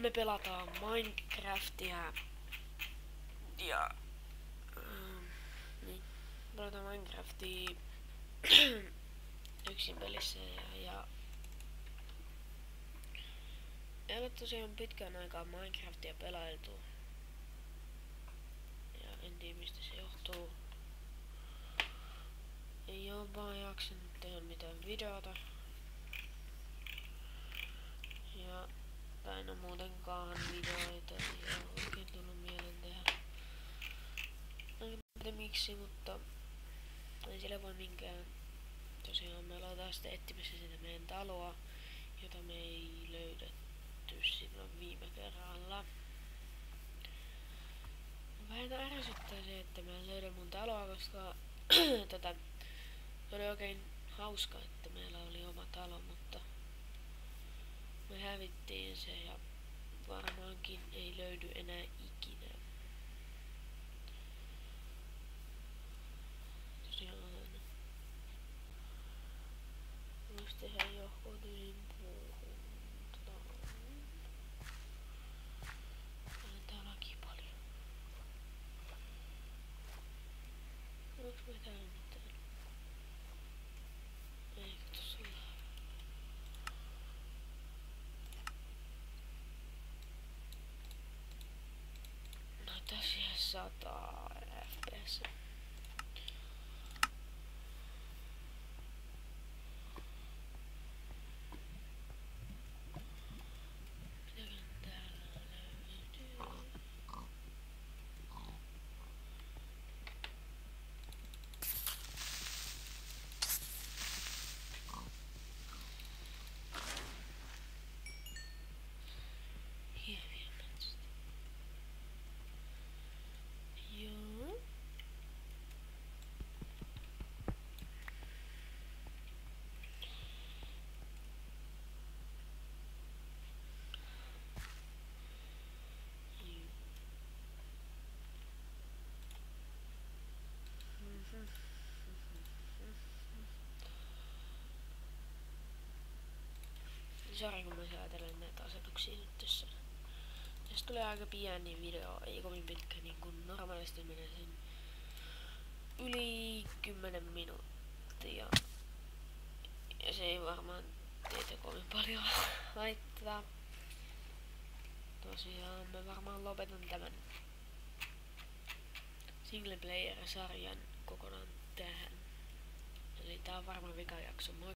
me pelataan Minecraftia. Ja... niin. Pelataan Minecraftia yksin pelissä ja... Ei ole tosiaan pitkään aikaa Minecraftia pelailtu. Ja en tiedä mistä se johtuu. Ei oo vaan jaksanut tehdä mitään videota. Ja aina muutenkaan videoita ei oo oikein tullut mieleen tehdä. En tiedä miksi, mutta ei sillä voi minkään. Tosiaan me ollaan taas etsimässä sitä meidän taloa, jota me ei löydetty silloin viime kerralla. Vähän ärsyttää se, että mä en löydä mun taloa, koska oli oikein hauska, että meillä oli oma talo, mutta me hävittiin se ja varmaankin ei löydy enää ikinä. Tosiaan voisi tehdä johon tyylin puuhun. Täälläkin paljon. Onks me täällä mitään? Eikö tossa ole? No tässä 100 fps. Mitäkään täällä löytyy? Hieviä metsästä. Joo. Sori kun mä säätelen näitä asetuksia nyt tässä. Jos tulee aika pieni video, ei kovin pitkä, niin kun normaalisti menee sen yli 10 minuuttia. Ja se ei varmaan teitä kovin paljon haittaa. Tosiaan mä varmaan lopetan tämän single player-sarjan kokonaan tähän. Eli tää on varmaan vika jakso. Moi!